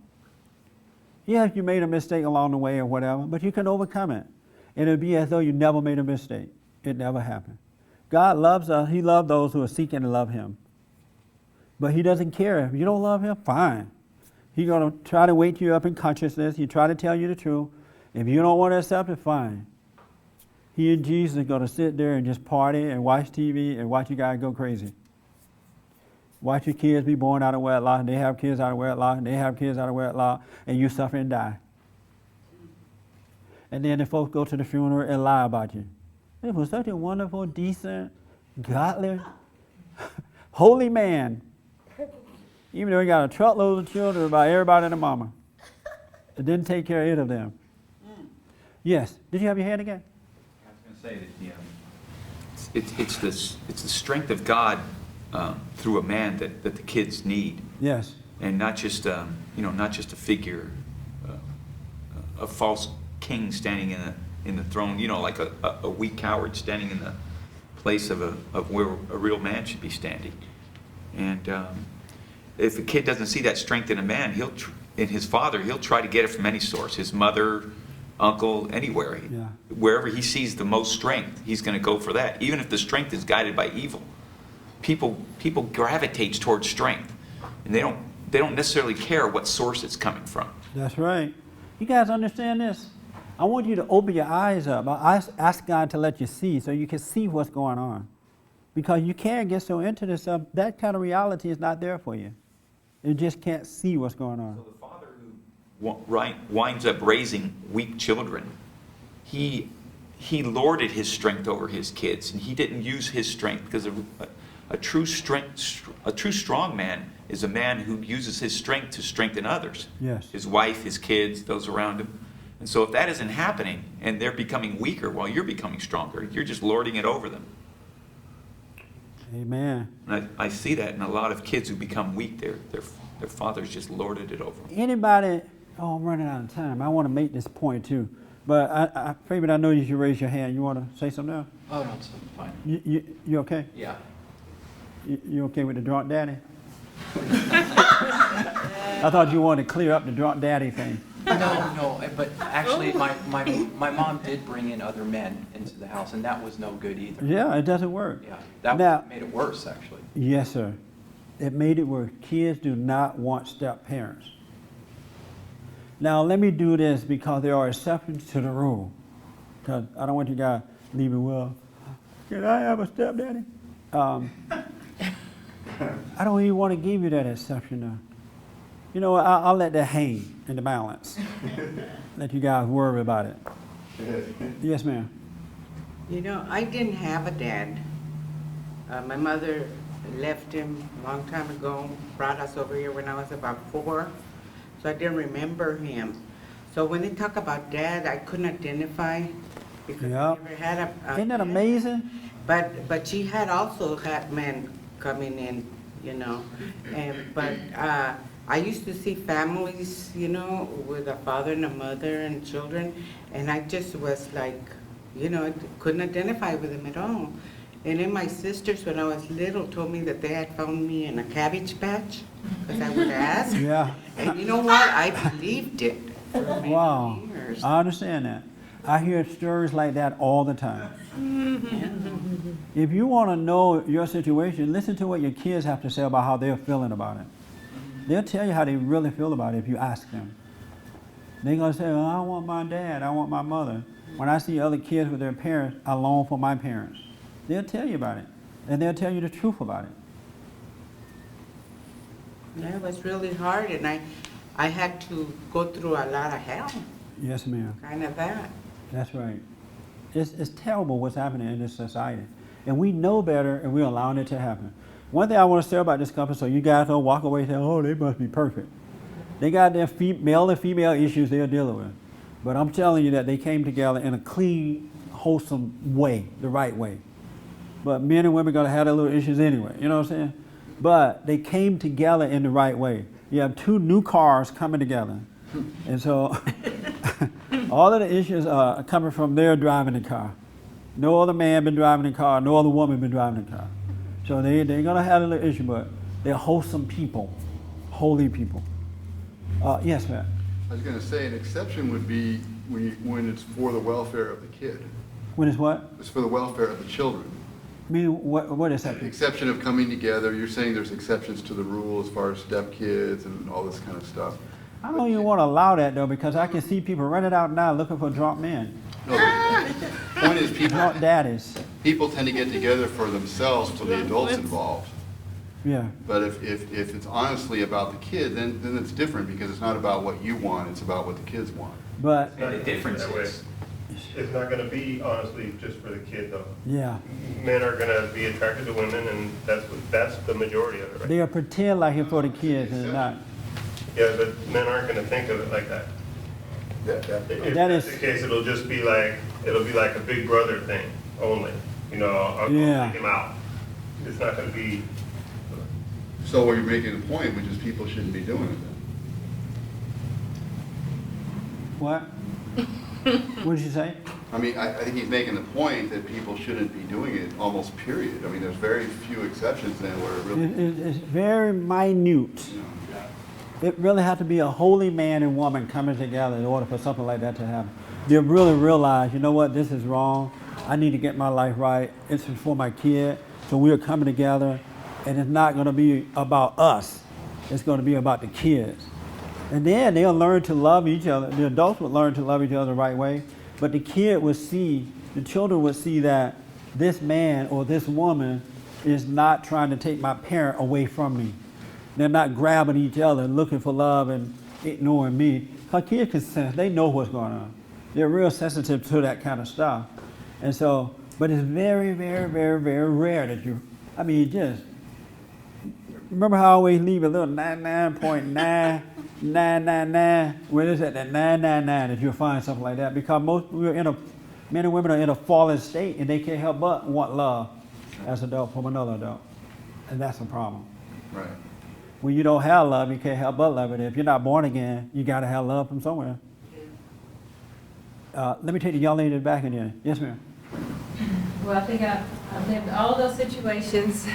Yeah, you made a mistake along the way or whatever, but you can overcome it. And it'll be as though you never made a mistake. It never happened. God loves us. He loves those who are seeking to love Him. But He doesn't care. If you don't love Him, fine. He's going to try to wake you up in consciousness. He try to tell you the truth. If you don't want to accept it, fine. He and Jesus are going to sit there and just party and watch TV and watch you guys go crazy. Watch your kids be born out of wedlock, and they have kids out of wedlock, and they have kids out of wedlock, and you suffer and die. And then the folks go to the funeral and lie about you. It was such a wonderful, decent, godly, holy man. Even though he got a truckload of children, about everybody and their mama. It didn't take care of any of them. Yes. Did you have your hand again? I was going to say that it's the strength of God through a man that the kids need, Yes. and not just not just a figure, a false king standing in the throne, like a weak coward standing in the place of where a real man should be standing. And if a kid doesn't see that strength in a man, in his father, he'll try to get it from any source, his mother, uncle, anywhere. Yeah. Wherever he sees the most strength, he's going to go for that. Even if the strength is guided by evil, people gravitate towards strength, and they don't necessarily care what source it's coming from. That's right. You guys understand this? I want you to open your eyes up. I ask God to let you see so you can see what's going on. Because you can't get so into this stuff. That kind of reality is not there for you. You just can't see what's going on. So the father who winds up raising weak children, he lorded his strength over his kids, and he didn't use his strength, because a true strong man is a man who uses his strength to strengthen others. Yes. His wife, his kids, those around him. And so if that isn't happening, and they're becoming weaker while you're becoming stronger, you're just lording it over them. Amen. And I see that in a lot of kids who become weak. Their fathers just lorded it over them. Anybody, I'm running out of time. I want to make this point too. But Fabian, I know you should raise your hand. You want to say something else? Oh, no, it's fine. You okay? Yeah. You okay with the drunk daddy? I thought you wanted to clear up the drunk daddy thing. No, but actually, my mom did bring in other men into the house, and that was no good either. Yeah, it doesn't work. Yeah, that Now- made it worse, actually. Yes, sir. It made it worse. Kids do not want step parents. Now, let me do this because there are exceptions to the rule. Because I don't want you guys leaving, well, can I have a stepdaddy? I don't even want to give you that exception now. You know what, I'll let that hang in the balance. Let you guys worry about it. Yes, ma'am. You know, I didn't have a dad. My mother left him a long time ago, brought us over here when I was about 4, so I didn't remember him. So when they talk about dad, I couldn't identify because Yep. I never had a Isn't that dad. amazing? But she had also had men coming in, you know, but I used to see families, you know, with a father and a mother and children, and I just was like, you know, I couldn't identify with them at all. And then my sisters, when I was little, told me that they had found me in a cabbage patch, because I would ask. Yeah. And you know what? I believed it for many Wow. years. I understand that. I hear stories like that all the time. If you want to know your situation, listen to what your kids have to say about how they're feeling about it. They'll tell you how they really feel about it if you ask them. They're going to say, I want my dad, I want my mother. When I see other kids with their parents, I long for my parents. They'll tell you about it, and they'll tell you the truth about it. Yeah, it was really hard, and I had to go through a lot of hell, Yes, ma'am. kind of that. That's right. It's terrible what's happening in this society. And we know better, and we're allowing it to happen. One thing I want to say about this couple, so you guys don't walk away saying, oh, they must be perfect. They got their male and female issues they're dealing with. But I'm telling you that they came together in a clean, wholesome way, the right way. But men and women are going to have their little issues anyway, you know what I'm saying? But they came together in the right way. You have 2 new cars coming together. And so all of the issues are coming from their driving the car. No other man been driving the car, no other woman been driving the car. So they're going to have a little issue, but they're wholesome people, holy people. Yes, Matt. I was going to say, an exception would be when it's for the welfare of the kid. When is what? It's for the welfare of the children. I mean, what is that? The exception of coming together, you're saying there's exceptions to the rule as far as stepkids and all this kind of stuff. I don't even want to allow that, though, because I can see people running out now looking for drunk men, No, the point is drunk daddies. people tend to get together for themselves until the adult's involved. Yeah. But if it's honestly about the kid, then it's different because it's not about what you want, it's about what the kids want. But And the difference is, it's not gonna be honestly just for the kid though. Yeah. Men are gonna be attracted to women, and that's the majority of it, right? They'll pretend like it's for the kids and it's not. Yeah, but men aren't gonna think of it like that. If That that's is- the case, it'll be like a big brother thing only. You know, I'll Yeah. take him out. It's not gonna be. So you're making a point, which is people shouldn't be doing it then. What? What did you say? I mean, I think he's making the point that people shouldn't be doing it, almost period. I mean, there's very few exceptions then where it really, It's very minute. you know. It really has to be a holy man and woman coming together in order for something like that to happen. They really realize, you know what, this is wrong. I need to get my life right. It's for my kid. So we're coming together, and it's not going to be about us. It's going to be about the kids. And then they'll learn to love each other. The adults would learn to love each other the right way, but the children would see that this man or this woman is not trying to take my parent away from me. They're not grabbing each other, looking for love and ignoring me. Because kids can sense, they know what's going on. They're real sensitive to that kind of stuff. And so, but it's very, very, very, very rare that just, remember how I always leave a little 99.9999, where is it, that 999, that you'll find something like that. Because men and women are in a fallen state, and they can't help but want love as an adult from another adult. And that's a problem. Right. When you don't have love, you can't help but love it. If you're not born again, you got to have love from somewhere. Let me take the young lady back in here. Yes, ma'am. Well, I think I've lived all those situations.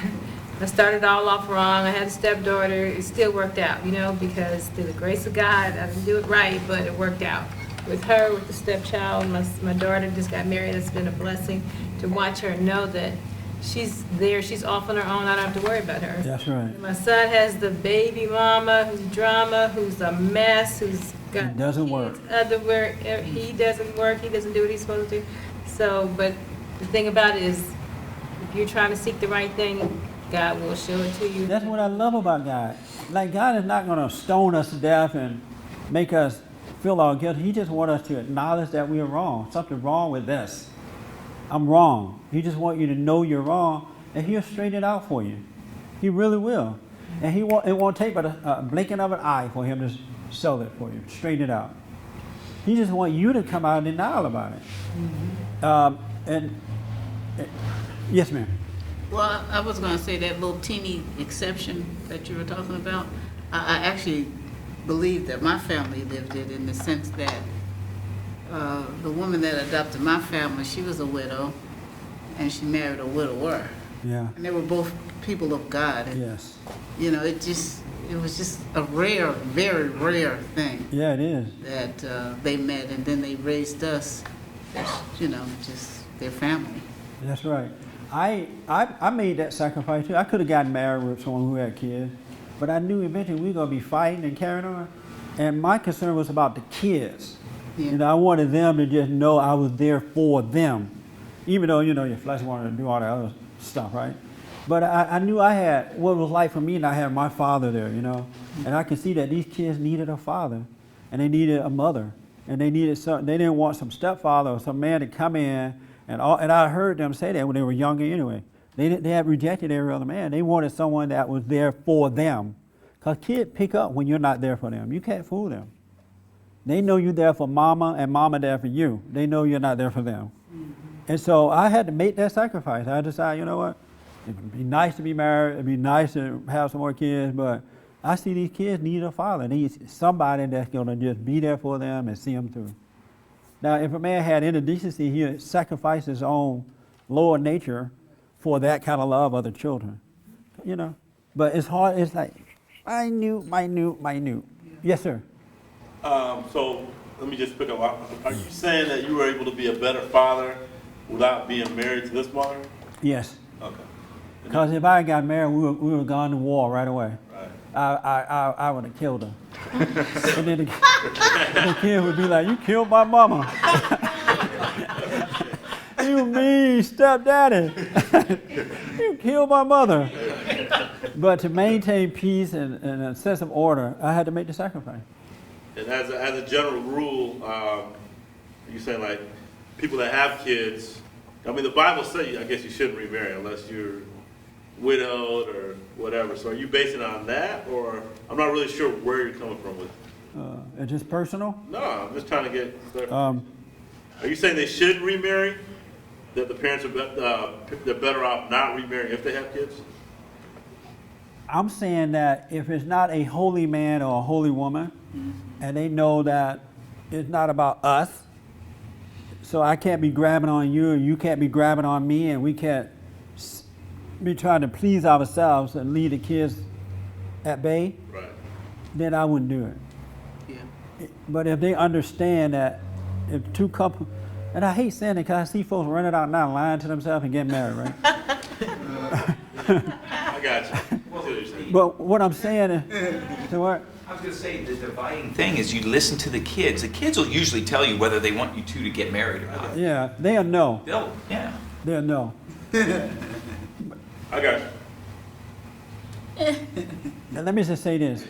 I started all off wrong. I had a stepdaughter. It still worked out, because through the grace of God, I didn't do it right, but it worked out. With her, with the stepchild, my daughter just got married. It's been a blessing to watch her know that she's there. She's off on her own. I don't have to worry about her. That's right. My son has the baby mama who's drama, who's a mess, who's got It doesn't work. kids everywhere. He doesn't work. He doesn't do what he's supposed to do. So, but the thing about it is, if you're trying to seek the right thing, God will show it to you. That's what I love about God. Like, God is not going to stone us to death and make us feel all guilty. He just wants us to acknowledge that we are wrong. Something wrong with this. I'm wrong. He just wants you to know you're wrong, and He'll straighten it out for you. He really will. And it won't take but a blinking of an eye for Him to sell it for you, straighten it out. He just wants you to come out in denial about it. Yes, ma'am. Well, I was gonna say that little teeny exception that you were talking about, I actually believe that my family lived it in the sense that the woman that adopted my family, she was a widow, and she married a widower. Yeah. And they were both people of God. And, Yes. it was just a rare, very rare thing Yeah, it is. that they met, and then they raised us as, just their family. That's right. I made that sacrifice too. I could have gotten married with someone who had kids, but I knew eventually we were going to be fighting and carrying on. And my concern was about the kids. Yeah. I wanted them to just know I was there for them, even though, your flesh wanted to do all that other stuff, right? But I knew I had what it was like for me, and I had my father there, And I could see that these kids needed a father, and they needed a mother, and they needed they didn't want some stepfather or some man to come in. And I heard them say that when they were younger anyway. They had rejected every other man. They wanted someone that was there for them. Because kids pick up when you're not there for them. You can't fool them. They know you're there for mama and mama there for you. They know you're not there for them. Mm-hmm. And so I had to make that sacrifice. I decided, you know what? It would be nice to be married. It'd be nice to have some more kids. But I see these kids need a father. They need somebody that's going to just be there for them and see them through. Now, if a man had any decency, he would sacrifice his own lower nature for that kind of love of the children, But it's hard. It's like minute. Yes, sir. So let me just pick up. Are you saying that you were able to be a better father without being married to this woman? Yes. Okay. Because if I got married, we would have gone to war right away. Right. I would have killed her. And then the kid would be like, "You killed my mama." "You mean stepdaddy. You killed my mother." But to maintain peace and a sense of order, I had to make the sacrifice. And as a general rule, you saying like people that have kids, I mean, the Bible says, I guess you shouldn't remarry unless you're widowed or whatever. So are you basing it on that, or I'm not really sure where you're coming from with it? Is this personal? No, I'm just trying to get clarification. Are you saying they should remarry? That the parents are they're better off not remarrying if they have kids? I'm saying that if it's not a holy man or a holy woman, and they know that it's not about us, so I can't be grabbing on you, and you can't be grabbing on me, and we can't be trying to please ourselves and leave the kids at bay, Right. then I wouldn't do it. Yeah. But if they understand that if two couples, and I hate saying it because I see folks running out now lying to themselves and getting married, right? I got you. I see what you're saying. But what I'm saying is, so what? I was going to say, the dividing thing is you listen to the kids. The kids will usually tell you whether they want you two to get married or not. Yeah, they'll know. Yeah. They'll know. I got you. And let me just say this.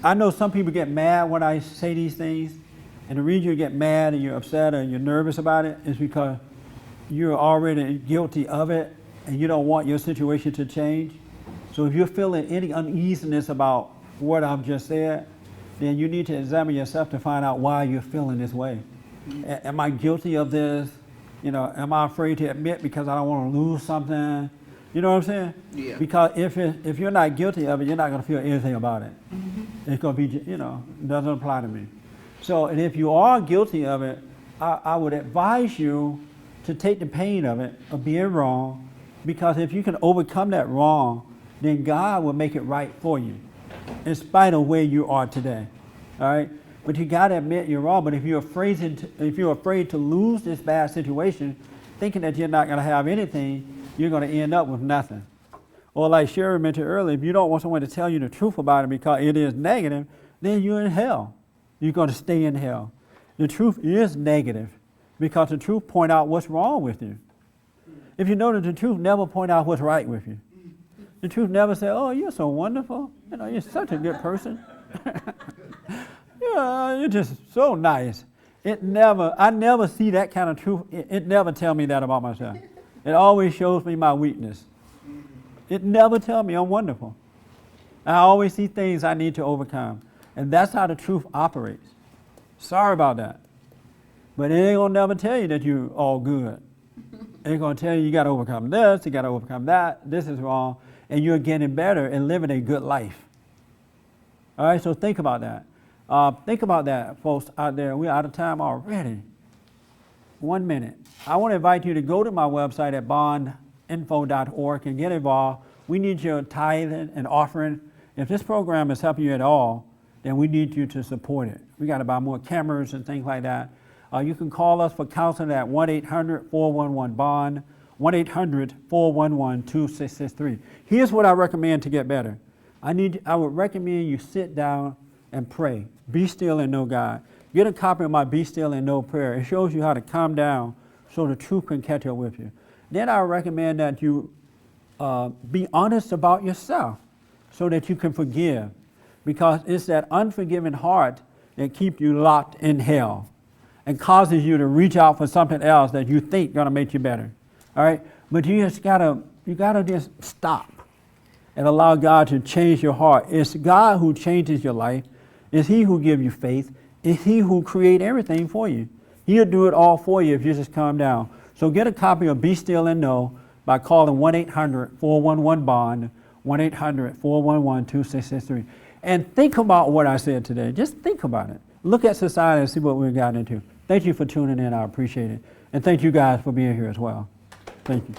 I know some people get mad when I say these things, and the reason you get mad and you're upset or you're nervous about it is because you're already guilty of it and you don't want your situation to change. So if you're feeling any uneasiness about what I've just said, then you need to examine yourself to find out why you're feeling this way. Am I guilty of this? You know, am I afraid to admit because I don't want to lose something? You know what I'm saying? Yeah. Because if you're not guilty of it, you're not going to feel anything about it. It's going to be, you know, it doesn't apply to me. So, and if you are guilty of it, I would advise you to take the pain of it, of being wrong, because if you can overcome that wrong, then God will make it right for you, in spite of where you are today. All right? But you got to admit you're wrong. But if you're afraid to lose this bad situation, thinking that you're not going to have anything, you're going to end up with nothing. Or like Sherry mentioned earlier, if you don't want someone to tell you the truth about it because it is negative, then you're in hell. You're going to stay in hell. The truth is negative because the truth point out what's wrong with you. If you notice, the truth never point out what's right with you. The truth never say, oh, you're so wonderful. You know, you're such a good person. Yeah, you're just so nice. I never see that kind of truth. It never tell me that about myself. It always shows me my weakness. It never tell me I'm wonderful. I always see things I need to overcome. And that's how the truth operates. Sorry about that. But it ain't gonna never tell you that you're all good. It's gonna tell you got to overcome this, you got to overcome that, this is wrong, and you're getting better and living a good life. All right, so think about that. Think about that, folks out there. We're out of time already. 1 minute. I want to invite you to go to my website at bondinfo.org and get involved. We need your tithing and offering. If this program is helping you at all, then we need you to support it. We got to buy more cameras and things like that. You can call us for counseling at 1-800-411-BOND, 1-800-411-2663. Here's what I recommend to get better. I would recommend you sit down and pray. Be still and know God. Get a copy of my Be Still and Know prayer. It shows you how to calm down so the truth can catch up with you. Then I recommend that you be honest about yourself so that you can forgive, because it's that unforgiving heart that keeps you locked in hell and causes you to reach out for something else that you think gonna make you better. All right? But you gotta just stop and allow God to change your heart. It's God who changes your life. It's He who gives you faith. It's He who creates everything for you. He'll do it all for you if you just calm down. So get a copy of Be Still and Know by calling 1-800-411-BOND, 1-800-411-2663. And think about what I said today. Just think about it. Look at society and see what we've gotten into. Thank you for tuning in. I appreciate it. And thank you guys for being here as well. Thank you.